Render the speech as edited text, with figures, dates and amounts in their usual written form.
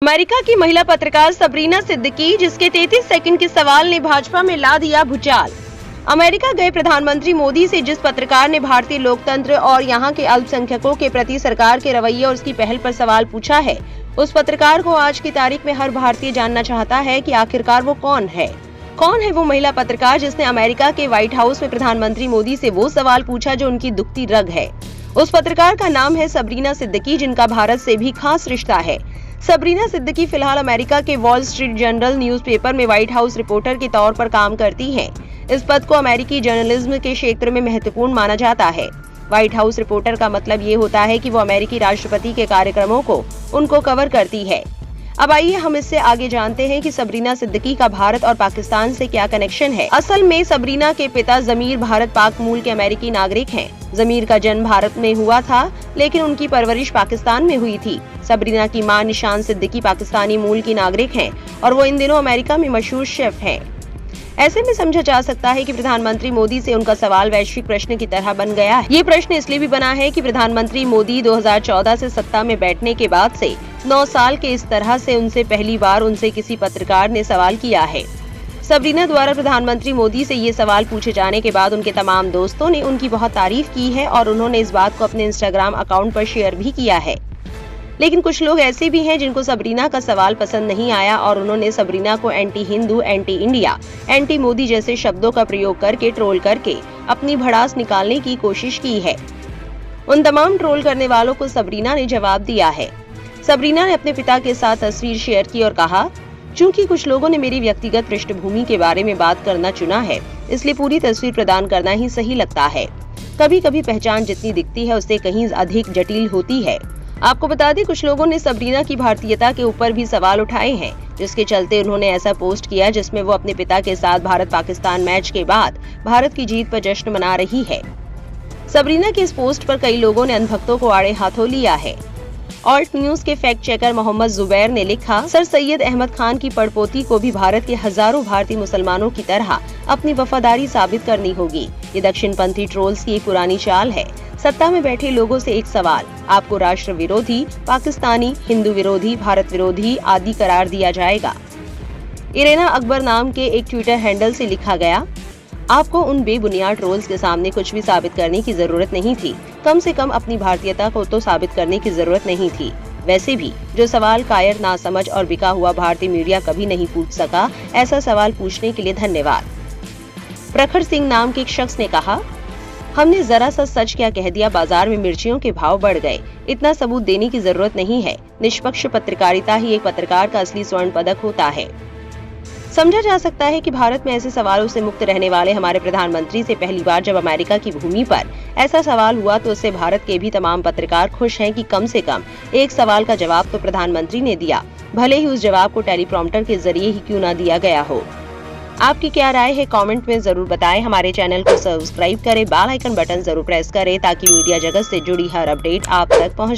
America की महिला पत्रकार सबरीना सिद्दीकी, जिसके 33 सेकंड के सवाल ने भाजपा में ला दिया भूचाल। अमेरिका गए प्रधानमंत्री मोदी से जिस पत्रकार ने भारतीय लोकतंत्र और यहाँ के अल्पसंख्यकों के प्रति सरकार के रवैये और उसकी पहल पर सवाल पूछा है, उस पत्रकार को आज की तारीख में हर भारतीय जानना चाहता है कि आखिरकार वो कौन है। कौन है वो महिला पत्रकार जिसने अमेरिका के व्हाइट हाउस में प्रधानमंत्री मोदी से वो सवाल पूछा जो उनकी दुखती रग है। उस पत्रकार का नाम है सबरीना सिद्दीकी, जिनका भारत से भी खास रिश्ता है। सबरीना सिद्दीकी फिलहाल अमेरिका के वॉल स्ट्रीट जर्नल न्यूज़पेपर में व्हाइट हाउस रिपोर्टर के तौर पर काम करती हैं। इस पद को अमेरिकी जर्नलिज्म के क्षेत्र में महत्वपूर्ण माना जाता है। व्हाइट हाउस रिपोर्टर का मतलब ये होता है कि वो अमेरिकी राष्ट्रपति के कार्यक्रमों को उनको कवर करती है। अब आइए हम इससे आगे जानते हैं कि सबरीना सिद्दीकी का भारत और पाकिस्तान से क्या कनेक्शन है। असल में सबरीना के पिता जमीर भारत पाक मूल के अमेरिकी नागरिक हैं। जमीर का जन्म भारत में हुआ था, लेकिन उनकी परवरिश पाकिस्तान में हुई थी। सबरीना की मां निशान सिद्दीकी पाकिस्तानी मूल की नागरिक हैं और वो इन दिनों अमेरिका में मशहूर शेफ हैं। ऐसे में समझा जा सकता है कि प्रधानमंत्री मोदी से उनका सवाल वैश्विक प्रश्न की तरह बन गया है। ये प्रश्न इसलिए भी बना है कि प्रधानमंत्री मोदी 2014 से सत्ता में बैठने के बाद से 9 साल के इस तरह से उनसे पहली बार उनसे किसी पत्रकार ने सवाल किया है। सबरीना द्वारा प्रधानमंत्री मोदी से ये सवाल पूछे जाने के बाद उनके तमाम दोस्तों ने उनकी बहुत तारीफ की है और उन्होंने इस बात को अपने इंस्टाग्राम अकाउंट पर शेयर भी किया है। लेकिन कुछ लोग ऐसे भी हैं जिनको सबरीना का सवाल पसंद नहीं आया और उन्होंने सबरीना को anti Hindu, anti India, anti Modi जैसे शब्दों का प्रयोग करके ट्रोल करके अपनी भड़ास निकालने की कोशिश की है। उन तमाम ट्रोल करने वालों को सबरीना ने जवाब दिया है। सबरीना ने अपने पिता के साथ तस्वीर शेयर की और कहा, चूंकि कुछ लोगों ने मेरी व्यक्तिगत पृष्ठभूमि के बारे में बात करना चुना है, इसलिए पूरी तस्वीर प्रदान करना ही सही लगता है। कभी कभी पहचान जितनी दिखती है उससे कहीं अधिक जटिल होती है। आपको बता दें, कुछ लोगों ने सबरीना की भारतीयता के ऊपर भी सवाल उठाए हैं, जिसके चलते उन्होंने ऐसा पोस्ट किया जिसमें वो अपने पिता के साथ भारत पाकिस्तान मैच के बाद भारत की जीत पर जश्न मना रही है। सबरीना के इस पोस्ट पर कई लोगों ने अंधभक्तों को आड़े हाथों लिया है। ऑल्ट न्यूज के फैक्ट चेकर मोहम्मद जुबैर ने लिखा, सर सैयद अहमद खान की पड़पोती को भी भारत के हजारों भारतीय मुसलमानों की तरह अपनी वफादारी साबित करनी होगी। ये दक्षिणपंथी ट्रोल्स की एक पुरानी चाल है। सत्ता में बैठे लोगों से एक सवाल, आपको राष्ट्र विरोधी, पाकिस्तानी, हिंदू विरोधी, भारत विरोधी आदि करार दिया जाएगा। इरेना अकबर नाम के एक ट्विटर हैंडल से लिखा गया, आपको उन बेबुनियाद ट्रोल्स के सामने कुछ भी साबित करने की जरूरत नहीं थी। कम से कम अपनी भारतीयता को तो साबित करने की जरूरत नहीं थी। वैसे भी जो सवाल कायर, नासमझ और बिका हुआ भारतीय मीडिया कभी नहीं पूछ सका, ऐसा सवाल पूछने के लिए धन्यवाद। प्रखर सिंह नाम के एक शख्स ने कहा, हमने जरा सा सच क्या कह दिया, बाजार में मिर्चियों के भाव बढ़ गए। इतना सबूत देने की जरूरत नहीं है। निष्पक्ष पत्रकारिता ही एक पत्रकार का असली स्वर्ण पदक होता है। समझा जा सकता है कि भारत में ऐसे सवालों से मुक्त रहने वाले हमारे प्रधानमंत्री से पहली बार जब अमेरिका की भूमि पर ऐसा सवाल हुआ तो उससे भारत के भी तमाम पत्रकार खुश हैं कि कम से कम एक सवाल का जवाब तो प्रधानमंत्री ने दिया, भले ही उस जवाब को टेलीप्रॉम्प्टर के जरिए ही क्यों न दिया गया हो। आपकी क्या राय है, कमेंट में जरूर बताएं। हमारे चैनल को सब्सक्राइब करें, बेल आइकन बटन जरूर प्रेस करें ताकि मीडिया जगत से जुड़ी हर अपडेट आप तक पहुंच